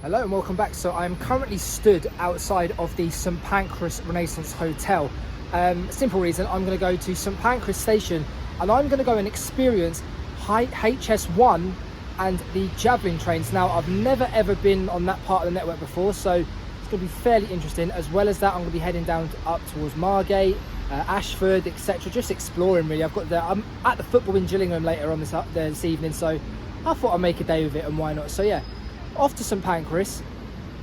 Hello and welcome back. So I'm currently stood outside of the St Pancras Renaissance Hotel. Simple reason, I'm going to go to St Pancras Station and I'm going to go and experience HS1 and the Javelin trains. Now, I've never ever been on that part of the network before, so it's going to be fairly interesting. As well as that, I'm going to be heading down up towards Margate, Ashford, etc. Just exploring really. I'm at the football in Gillingham later on this evening, so I thought I'd make a day of it, and why not? So yeah, off to St Pancras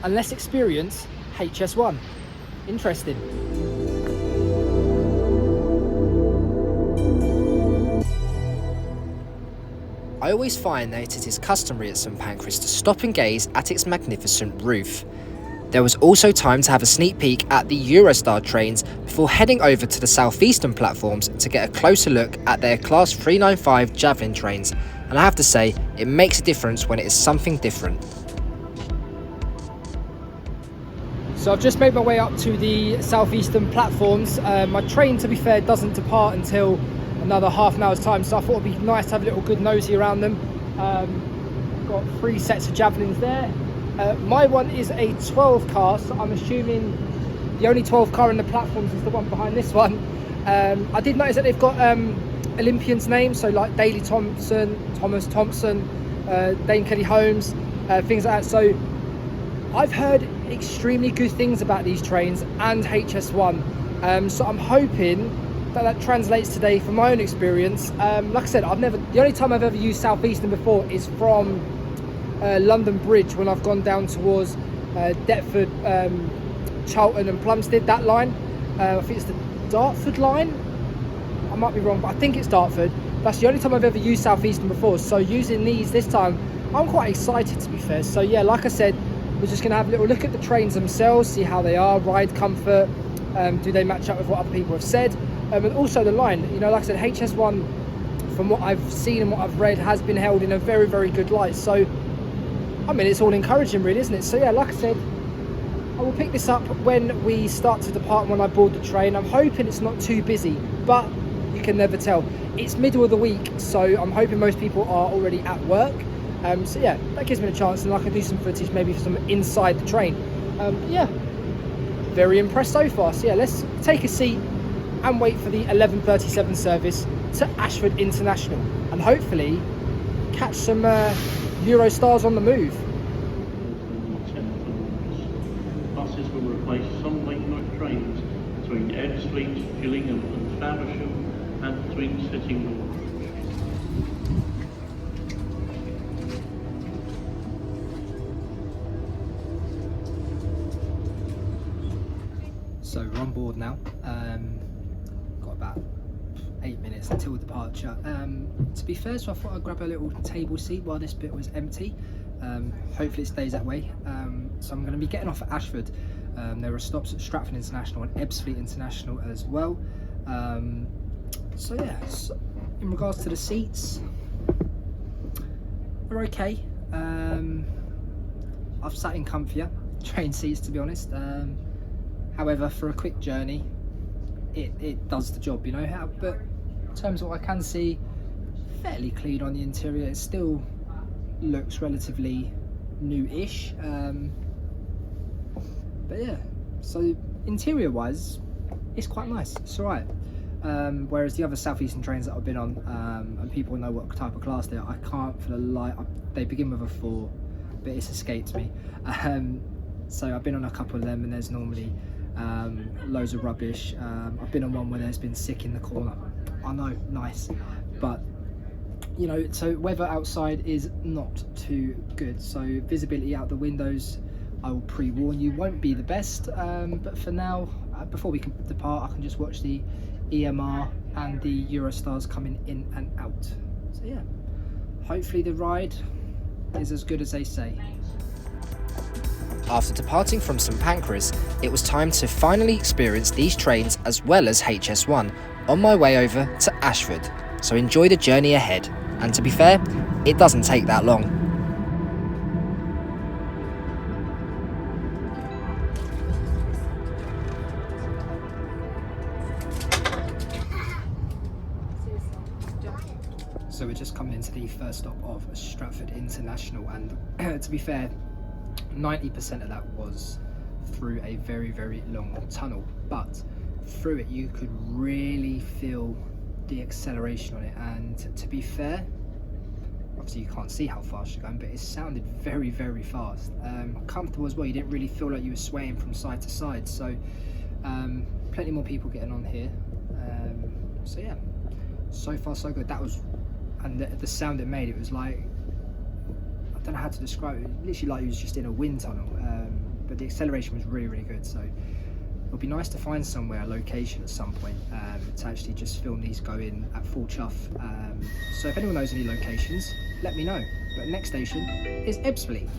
and let's experience HS1. Interesting. I always find that it is customary at St Pancras to stop and gaze at its magnificent roof. There was also time to have a sneak peek at the Eurostar trains before heading over to the Southeastern platforms to get a closer look at their Class 395 Javelin trains, and I have to say, it makes a difference when it is something different. So I've just made my way up to the Southeastern platforms. My train, to be fair, doesn't depart until another half an hour's time, so I thought it'd be nice to have a little good nosy around them. Got 3 sets of Javelins there. My one is a 12 car, so I'm assuming the only 12 car in the platforms is the one behind this one. I did notice that they've got Olympians' names, so like Daley Thompson, Thomas Thompson, Dane Kelly Holmes, things like that. So I've heard extremely good things about these trains and HS1, so I'm hoping that translates today from my own experience. Like I said, the only time I've ever used Southeastern before is from London Bridge, when I've gone down towards Deptford, Charlton and Plumstead, that line. I think it's the Dartford line, I might be wrong, but I think it's Dartford. That's the only time I've ever used Southeastern before, so using these this time, I'm quite excited, to be fair. So yeah, like I said, we're just going to have a little look at the trains themselves, see how they are, ride comfort, do they match up with what other people have said, and also the line. You know, like I said, HS1, from what I've seen and what I've read, has been held in a very, very good light. So, I mean, it's all encouraging really, isn't it? So yeah, like I said, I will pick this up when we start to depart, when I board the train. I'm hoping it's not too busy, but you can never tell. It's middle of the week, so I'm hoping most people are already at work. So yeah, that gives me a chance, and I can do some footage maybe for some inside the train. Yeah, very impressed so far. So yeah, let's take a seat and wait for the 11:37 service to Ashford International, and hopefully catch some Eurostars on the move. Buses will replace some late-night trains between Ashford, Gillingham and Faversham, and between Sittingbourne. So we're on board now. Got about 8 minutes until departure. To be fair, so I thought I'd grab a little table seat while this bit was empty. Hopefully it stays that way. So I'm going to be getting off at Ashford. There are stops at Stratford International and Ebbsfleet International as well. So yeah, so in regards to the seats, they're okay. I've sat in comfier train seats, to be honest. However, for a quick journey, it does the job, you know. But in terms of what I can see, fairly clean on the interior. It still looks relatively new-ish. But yeah, so interior-wise, it's quite nice. It's all right. Whereas the other Southeastern trains that I've been on, and people know what type of class they are, I can't for the life. They begin with a 4, but it's escaped me. So I've been on a couple of them, and there's normally loads of rubbish. I've been on one where there's been sick in the corner. I know, nice, but you know, so weather outside is not too good, so visibility out the windows, I will pre-warn you, won't be the best, but for now, before we can depart, I can just watch the EMR and the Eurostars coming in and out. So yeah, hopefully the ride is as good as they say. After departing from St Pancras, it was time to finally experience these trains as well as HS1 on my way over to Ashford. So enjoy the journey ahead, and to be fair, it doesn't take that long. So we're just coming into the first stop of Stratford International, and to be fair, 90% of that was through a very, very long tunnel, but through it you could really feel the acceleration on it. And to be fair, obviously you can't see how fast you're going, but it sounded very, very fast. Comfortable as well. You didn't really feel like you were swaying from side to side. So plenty more people getting on here. So yeah, so far so good. That was, and the sound it made, it was like, I don't know how to describe it, literally like it was just in a wind tunnel. But the acceleration was really, really good. So it'll be nice to find somewhere, a location at some point, to actually just film these go in at full chuff. So if anyone knows any locations, let me know. But next station is Ebbsfleet.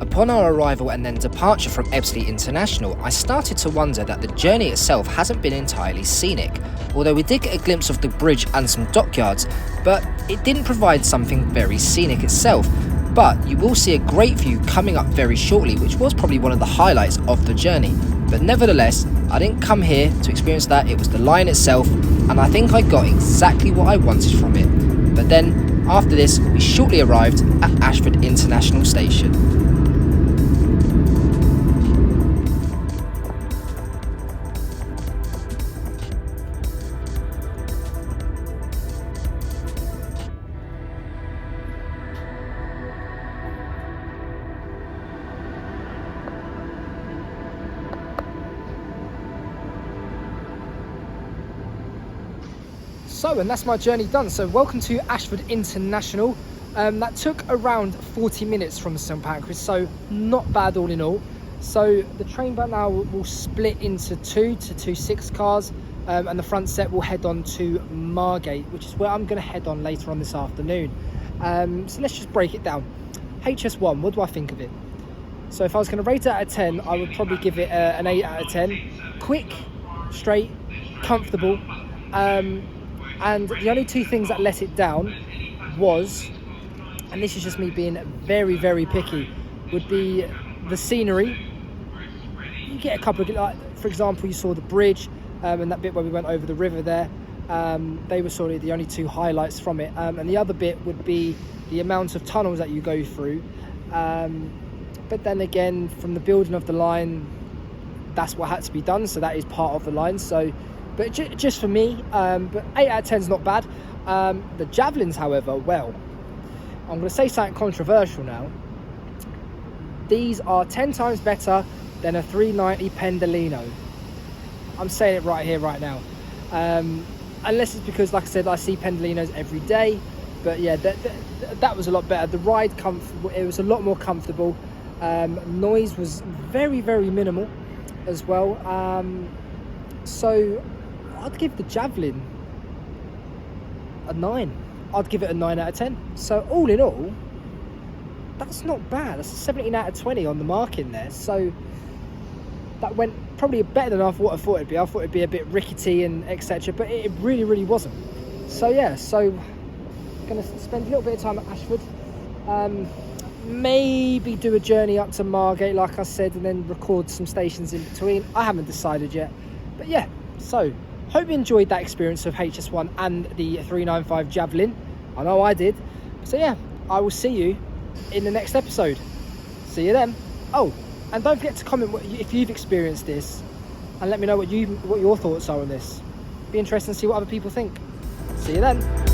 Upon our arrival and then departure from Ebbsfleet International, I started to wonder that the journey itself hasn't been entirely scenic, although we did get a glimpse of the bridge and some dockyards, but it didn't provide something very scenic itself. But you will see a great view coming up very shortly, which was probably one of the highlights of the journey. But nevertheless, I didn't come here to experience that, it was the line itself, and I think I got exactly what I wanted from it. But then, after this, we shortly arrived at Ashford International Station. So, and that's my journey done. So welcome to Ashford International. That took around 40 minutes from St Pancras, so not bad all in all. So the train back now will split into two 6 cars, and the front set will head on to Margate, which is where I'm going to head on later on this afternoon. So let's just break it down. HS1, what do I think of it? So if I was going to rate it out of 10, I would probably give it an 8 out of 10. Quick, straight, comfortable. And the only 2 things that let it down was, and this is just me being very, very picky, would be the scenery. You get a couple of, like, for example, you saw the bridge and that bit where we went over the river there. They were sort of the only 2 highlights from it. And the other bit would be the amount of tunnels that you go through. But then again, from the building of the line, that's what had to be done. So that is part of the line. So, but just for me, but 8 out of 10 is not bad. The Javelins, however, well, I'm going to say something controversial now. These are 10 times better than a 390 Pendolino. I'm saying it right here, right now. Unless it's because, like I said, I see Pendolinos every day. But yeah, that was a lot better. The ride comfortable, it was a lot more comfortable. Noise was very, very minimal as well. So I'd give the Javelin a 9. I'd give it a 9 out of 10. So all in all, that's not bad. That's a 17 out of 20 on the mark in there. So that went probably better than I thought it'd be. I thought it'd be a bit rickety and etc. But it really, really wasn't. So yeah, so going to spend a little bit of time at Ashford. Maybe do a journey up to Margate, like I said, and then record some stations in between. I haven't decided yet. But yeah, so hope you enjoyed that experience of HS1 and the 395 Javelin. I know I did. So yeah, I will see you in the next episode. See you then. Oh, and don't forget to comment if you've experienced this, and let me know what your thoughts are on this. Be interesting to see what other people think. See you then.